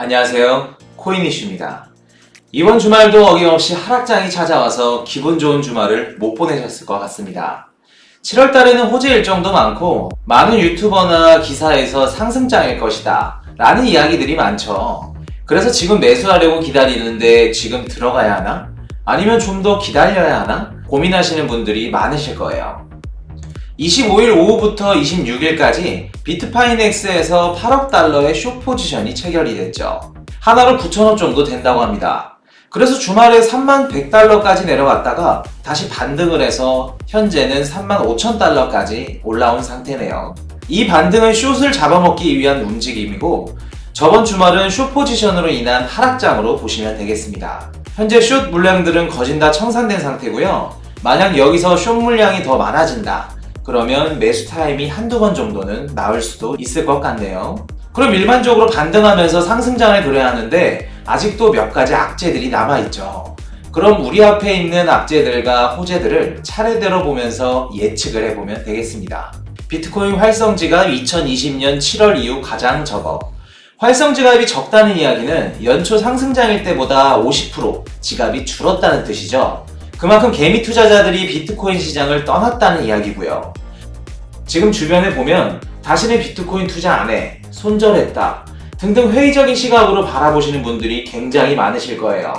안녕하세요. 코인이슈입니다. 이번 주말도 어김없이 하락장이 찾아와서 기분 좋은 주말을 못 보내셨을 것 같습니다. 7월 달에는 호재 일정도 많고 많은 유튜버나 기사에서 상승장일 것이다 라는 이야기들이 많죠. 그래서 지금 매수하려고 기다리는데 지금 들어가야 하나? 아니면 좀 더 기다려야 하나? 고민하시는 분들이 많으실 거예요. 25일 오후부터 26일까지 비트파이넥스에서 8억 달러의 숏 포지션이 체결이 됐죠. 하나로 9천원 정도 된다고 합니다. 그래서 주말에 31,100달러까지 내려갔다가 다시 반등을 해서 현재는 35,000달러까지 올라온 상태네요. 이 반등은 숏을 잡아먹기 위한 움직임이고 저번 주말은 숏 포지션으로 인한 하락장으로 보시면 되겠습니다. 현재 숏 물량들은 거진 다 청산된 상태고요. 만약 여기서 숏 물량이 더 많아진다 그러면 매수 타임이 한두 번 정도는 나올 수도 있을 것 같네요. 그럼 일반적으로 반등하면서 상승장을 그려야 하는데 아직도 몇 가지 악재들이 남아있죠. 그럼 우리 앞에 있는 악재들과 호재들을 차례대로 보면서 예측을 해보면 되겠습니다. 비트코인 활성지가 2020년 7월 이후 가장 적어. 활성 지갑이 적다는 이야기는 연초 상승장일 때보다 50% 지갑이 줄었다는 뜻이죠. 그만큼 개미 투자자들이 비트코인 시장을 떠났다는 이야기고요. 지금 주변에 보면 다시는 비트코인 투자 안 해, 손절했다 등등 회의적인 시각으로 바라보시는 분들이 굉장히 많으실 거예요.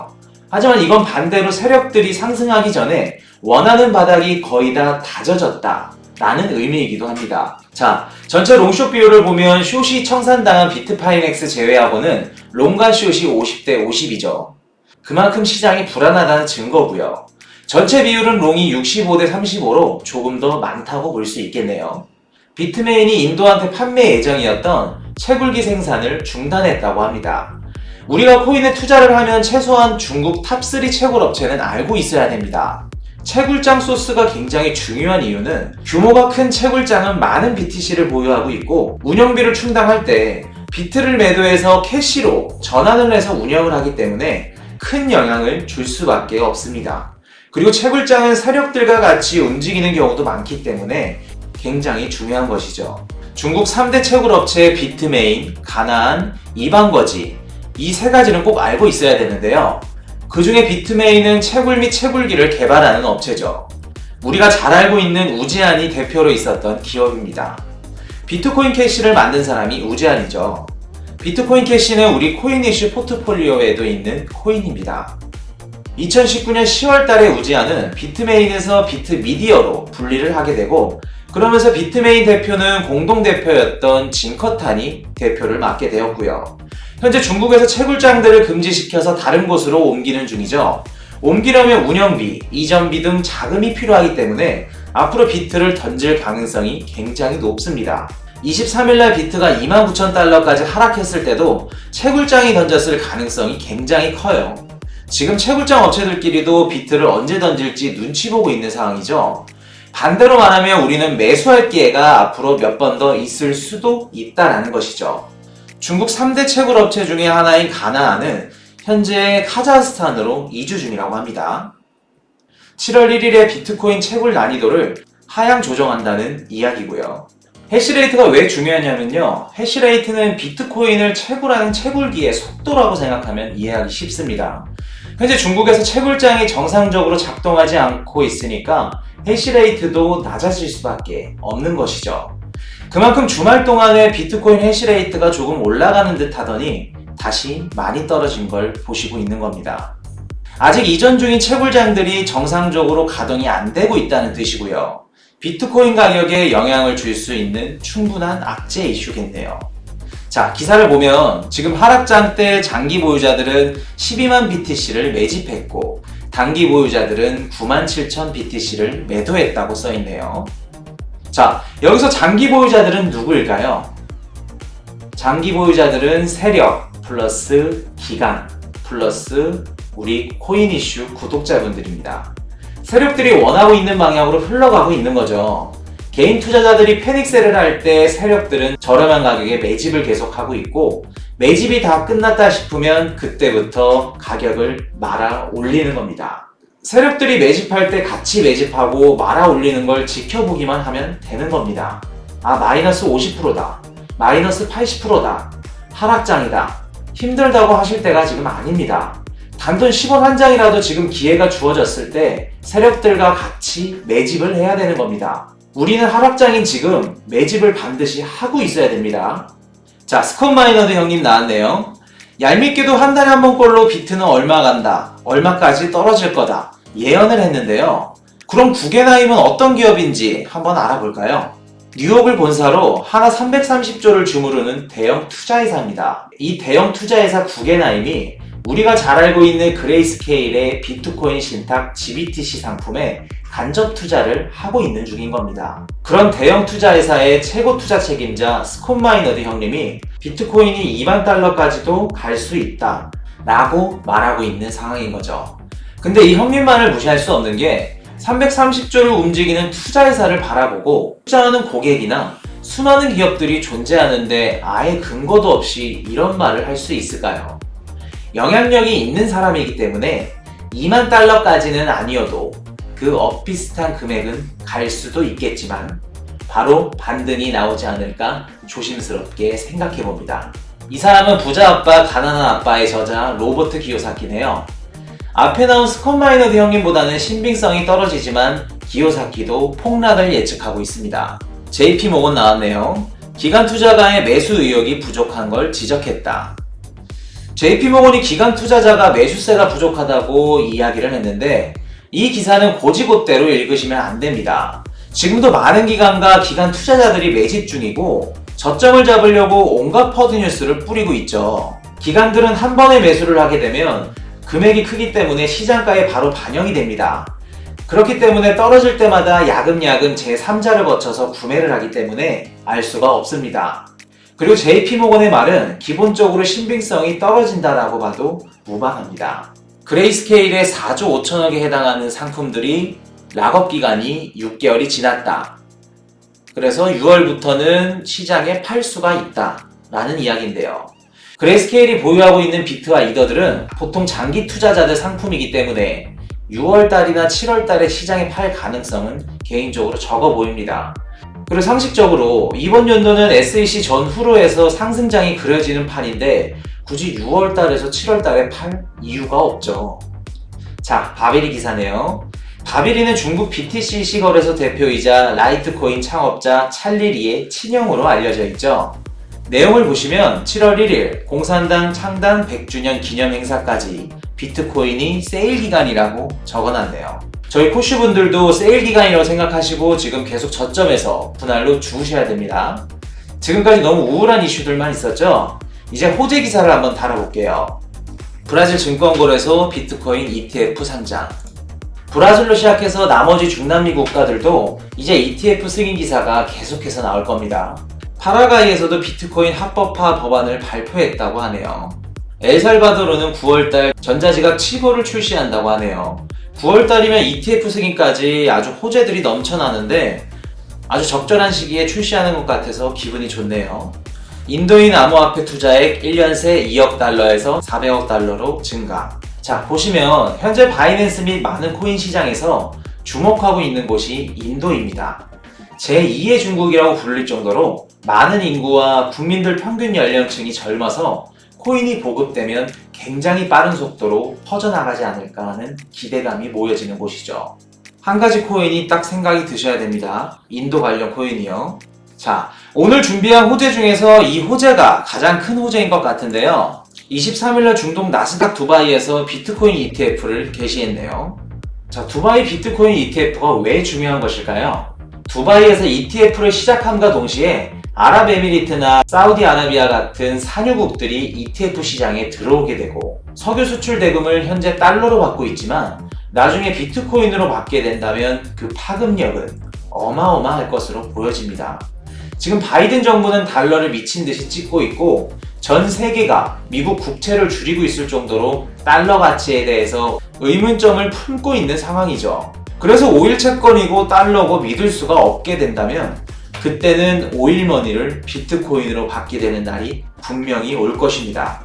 하지만 이건 반대로 세력들이 상승하기 전에 원하는 바닥이 거의 다 다져졌다 라는 의미이기도 합니다. 자, 전체 롱숏 비율을 보면 숏이 청산당한 비트파이넥스 제외하고는 롱과 숏이 50대 50이죠. 그만큼 시장이 불안하다는 증거고요. 전체 비율은 롱이 65대 35로 조금 더 많다고 볼 수 있겠네요. 비트메인이 인도한테 판매 예정이었던 채굴기 생산을 중단했다고 합니다. 우리가 코인에 투자를 하면 최소한 중국 탑3 채굴 업체는 알고 있어야 됩니다. 채굴장 소스가 굉장히 중요한 이유는 규모가 큰 채굴장은 많은 BTC를 보유하고 있고 운영비를 충당할 때 비트를 매도해서 캐시로 전환을 해서 운영을 하기 때문에 큰 영향을 줄 수밖에 없습니다. 그리고 채굴장은 세력들과 같이 움직이는 경우도 많기 때문에 굉장히 중요한 것이죠. 중국 3대 채굴 업체 비트메인, 가나안, 이방거지 이 세 가지는 꼭 알고 있어야 되는데요. 그 중에 비트메인은 채굴 및 채굴기를 개발하는 업체죠. 우리가 잘 알고 있는 우지안이 대표로 있었던 기업입니다. 비트코인 캐시를 만든 사람이 우지안이죠. 비트코인 캐시는 우리 코인이슈 포트폴리오에도 있는 코인입니다. 2019년 10월 달에 우지안은 비트메인에서 비트미디어로 분리를 하게 되고 그러면서 비트메인 대표는 공동대표였던 진커탄이 대표를 맡게 되었고요. 현재 중국에서 채굴장들을 금지시켜서 다른 곳으로 옮기는 중이죠. 옮기려면 운영비, 이전비 등 자금이 필요하기 때문에 앞으로 비트를 던질 가능성이 굉장히 높습니다. 23일날 비트가 29,000달러까지 하락했을 때도 채굴장이 던졌을 가능성이 굉장히 커요. 지금 채굴장 업체들끼리도 비트를 언제 던질지 눈치 보고 있는 상황이죠. 반대로 말하면 우리는 매수할 기회가 앞으로 몇 번 더 있을 수도 있다는 것이죠. 중국 3대 채굴 업체 중에 하나인 가나안은 현재 카자흐스탄으로 이주 중이라고 합니다. 7월 1일에 비트코인 채굴 난이도를 하향 조정한다는 이야기고요. 해시레이트가 왜 중요하냐면요. 해시레이트는 비트코인을 채굴하는 채굴기의 속도라고 생각하면 이해하기 쉽습니다. 현재 중국에서 채굴장이 정상적으로 작동하지 않고 있으니까 해시레이트도 낮아질 수밖에 없는 것이죠. 그만큼 주말 동안에 비트코인 해시레이트가 조금 올라가는 듯 하더니 다시 많이 떨어진 걸 보시고 있는 겁니다. 아직 이전 중인 채굴장들이 정상적으로 가동이 안 되고 있다는 뜻이고요. 비트코인 가격에 영향을 줄 수 있는 충분한 악재 이슈겠네요. 자, 기사를 보면 지금 하락장 때 장기 보유자들은 12만 BTC를 매집했고 단기 보유자들은 97,000 BTC를 매도했다고 써있네요. 자, 여기서 장기 보유자들은 누구일까요? 장기 보유자들은 세력 플러스 기관 플러스 우리 코인이슈 구독자분들입니다. 세력들이 원하고 있는 방향으로 흘러가고 있는 거죠. 개인 투자자들이 패닉셀을 할 때 세력들은 저렴한 가격에 매집을 계속하고 있고 매집이 다 끝났다 싶으면 그때부터 가격을 말아 올리는 겁니다. 세력들이 매집할 때 같이 매집하고 말아 올리는 걸 지켜보기만 하면 되는 겁니다. 아, 마이너스 50%다. 마이너스 80%다. 하락장이다. 힘들다고 하실 때가 지금 아닙니다. 단돈 10원 한 장이라도 지금 기회가 주어졌을 때 세력들과 같이 매집을 해야 되는 겁니다. 우리는 하락장인 지금 매집을 반드시 하고 있어야 됩니다. 자, 스콧 마이너드 형님 나왔네요. 얄밉게도 한 달에 한 번꼴로 비트는 얼마 간다, 얼마까지 떨어질 거다 예언을 했는데요. 그럼 구겐하임은 어떤 기업인지 한번 알아볼까요? 뉴욕을 본사로 하나 330조를 주무르는 대형 투자회사입니다. 이 대형 투자회사 구겐하임이 우리가 잘 알고 있는 그레이스케일의 비트코인 신탁 GBTC 상품에 간접 투자를 하고 있는 중인 겁니다. 그런 대형 투자회사의 최고 투자 책임자 스콧 마이너드 형님이 비트코인이 2만 달러까지도 갈 수 있다 라고 말하고 있는 상황인 거죠. 근데 이 형님만을 무시할 수 없는 게 330조를 움직이는 투자회사를 바라보고 투자하는 고객이나 수많은 기업들이 존재하는데 아예 근거도 없이 이런 말을 할 수 있을까요? 영향력이 있는 사람이기 때문에 2만 달러까지는 아니어도 그 엇비슷한 금액은 갈 수도 있겠지만 바로 반등이 나오지 않을까 조심스럽게 생각해봅니다. 이 사람은 부자 아빠 가난한 아빠의 저자 로버트 기요사키네요. 앞에 나온 스콧 마이너드 형님보다는 신빙성이 떨어지지만 기요사키도 폭락을 예측하고 있습니다. JP모건 나왔네요. 기관 투자가의 매수 의욕이 부족한 걸 지적했다. JP모건이 기관 투자자가 매수세가 부족하다고 이야기를 했는데 이 기사는 고지고대로 읽으시면 안 됩니다. 지금도 많은 기관과 기관 투자자들이 매집 중이고 저점을 잡으려고 온갖 퍼드 뉴스를 뿌리고 있죠. 기관들은 한 번에 매수를 하게 되면 금액이 크기 때문에 시장가에 바로 반영이 됩니다. 그렇기 때문에 떨어질 때마다 야금야금 제3자를 거쳐서 구매를 하기 때문에 알 수가 없습니다. 그리고 JP모건의 말은 기본적으로 신빙성이 떨어진다라고 봐도 무방합니다. 그레이스케일의 4조 5천억에 해당하는 상품들이 락업 기간이 6개월이 지났다. 그래서 6월부터는 시장에 팔 수가 있다 라는 이야기인데요. 그레이스케일이 보유하고 있는 비트와 이더들은 보통 장기 투자자들 상품이기 때문에 6월달이나 7월달에 시장에 팔 가능성은 개인적으로 적어 보입니다. 그리고 상식적으로 이번 연도는 SEC 전후로 해서 상승장이 그려지는 판인데 굳이 6월달에서 7월달에 팔 이유가 없죠. 자, 바베리 기사네요. 바베리는 중국 BTC 시거래소 대표이자 라이트코인 창업자 찰리 리의 친형으로 알려져 있죠. 내용을 보시면 7월 1일 공산당 창단 100주년 기념 행사까지 비트코인이 세일 기간이라고 적어놨네요. 저희 코슈분들도 세일 기간이라고 생각하시고 지금 계속 저점에서 분할로 주우셔야 됩니다. 지금까지 너무 우울한 이슈들만 있었죠? 이제 호재 기사를 한번 다뤄볼게요. 브라질 증권거래소 비트코인 ETF 상장. 브라질로 시작해서 나머지 중남미 국가들도 이제 ETF 승인 기사가 계속해서 나올 겁니다. 파라과이에서도 비트코인 합법화 법안을 발표했다고 하네요. 엘살바도르는 9월달 전자지갑 치고를 출시한다고 하네요. 9월달이면 ETF 승인까지 아주 호재들이 넘쳐나는데 아주 적절한 시기에 출시하는 것 같아서 기분이 좋네요. 인도인 암호화폐 투자액 1년 새 2억 달러에서 400억 달러로 증가. 자, 보시면 현재 바이낸스 및 많은 코인 시장에서 주목하고 있는 곳이 인도입니다. 제2의 중국이라고 부를 정도로 많은 인구와 국민들 평균 연령층이 젊어서 코인이 보급되면 굉장히 빠른 속도로 퍼져나가지 않을까 하는 기대감이 모여지는 곳이죠. 한 가지 코인이 딱 생각이 드셔야 됩니다. 인도 관련 코인이요. 자, 오늘 준비한 호재 중에서 이 호재가 가장 큰 호재인 것 같은데요. 23일날 중동 나스닥 두바이에서 비트코인 ETF를 게시했네요. 자, 두바이 비트코인 ETF가 왜 중요한 것일까요? 두바이에서 ETF를 시작함과 동시에 아랍에미리트나 사우디아라비아 같은 산유국들이 ETF 시장에 들어오게 되고 석유 수출 대금을 현재 달러로 받고 있지만 나중에 비트코인으로 받게 된다면 그 파급력은 어마어마할 것으로 보여집니다. 지금 바이든 정부는 달러를 미친 듯이 찍고 있고 전 세계가 미국 국채를 줄이고 있을 정도로 달러 가치에 대해서 의문점을 품고 있는 상황이죠. 그래서 오일 채권이고 달러고 믿을 수가 없게 된다면 그때는 오일머니를 비트코인으로 받게 되는 날이 분명히 올 것입니다.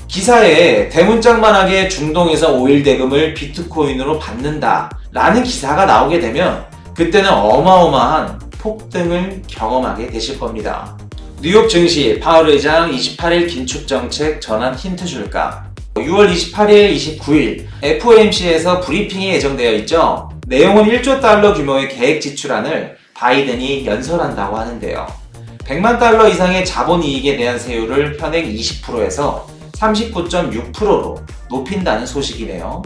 기사에 대문짝만하게 중동에서 오일 대금을 비트코인으로 받는다 라는 기사가 나오게 되면 그때는 어마어마한 폭등을 경험하게 되실 겁니다. 뉴욕 증시 파월 의장 28일 긴축 정책 전환 힌트 줄까? 6월 28일, 29일 FOMC에서 브리핑이 예정되어 있죠. 내용은 1조 달러 규모의 계획 지출안을 바이든이 연설한다고 하는데요. 100만 달러 이상의 자본이익에 대한 세율을 현행 20%에서 39.6%로 높인다는 소식이네요.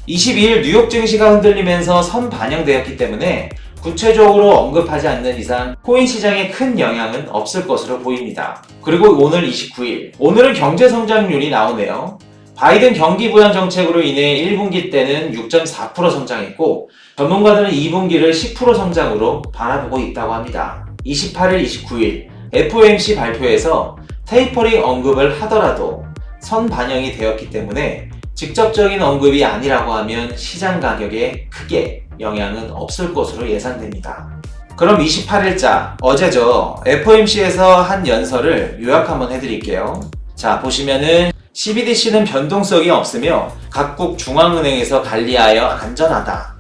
22일 뉴욕 증시가 흔들리면서 선반영되었기 때문에 구체적으로 언급하지 않는 이상 코인 시장에 큰 영향은 없을 것으로 보입니다. 그리고 오늘 29일, 오늘은 경제 성장률이 나오네요. 바이든 경기 부양 정책으로 인해 1분기 때는 6.4% 성장했고 전문가들은 2분기를 10% 성장으로 바라보고 있다고 합니다. 28일, 29일 FOMC 발표에서 테이퍼링 언급을 하더라도 선반영이 되었기 때문에 직접적인 언급이 아니라고 하면 시장 가격에 크게 영향은 없을 것으로 예상됩니다. 그럼 28일자 어제죠. FOMC에서 한 연설을 요약 한번 해드릴게요. 자, 보시면은 CBDC는 변동성이 없으며 각국 중앙은행에서 관리하여 안전하다.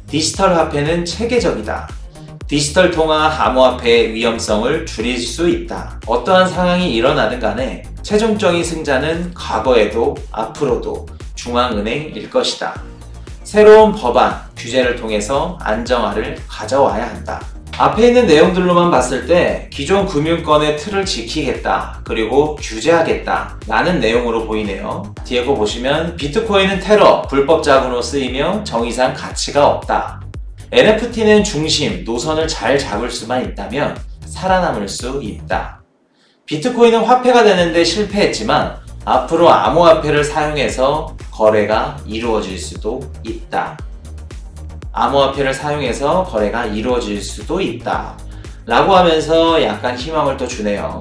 디지털 화폐는 체계적이다. 디지털 통화 암호화폐의 위험성을 줄일 수 있다. 어떠한 상황이 일어나든 간에 최종적인 승자는 과거에도 앞으로도 중앙은행일 것이다. 새로운 법안, 규제를 통해서 안정화를 가져와야 한다. 앞에 있는 내용들로만 봤을 때 기존 금융권의 틀을 지키겠다, 그리고 규제하겠다 라는 내용으로 보이네요. 뒤에 거 보시면 비트코인은 테러, 불법 자금으로 쓰이며 정의상 가치가 없다. NFT는 중심, 노선을 잘 잡을 수만 있다면 살아남을 수 있다. 비트코인은 화폐가 되는데 실패했지만 앞으로 암호화폐를 사용해서 거래가 이루어질 수도 있다. 암호화폐를 사용해서 거래가 이루어질 수도 있다 라고 하면서 약간 희망을 또 주네요.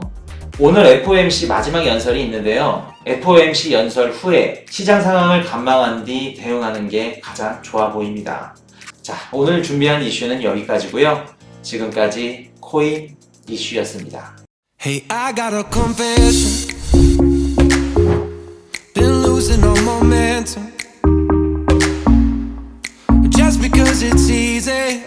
오늘 FOMC 마지막 연설이 있는데요. FOMC 연설 후에 시장 상황을 관망한 뒤 대응하는 게 가장 좋아 보입니다. 자, 오늘 준비한 이슈는 여기까지고요. 지금까지 코인 이슈였습니다. Hey, I got a confession. Been losing all momentum. Just because it's easy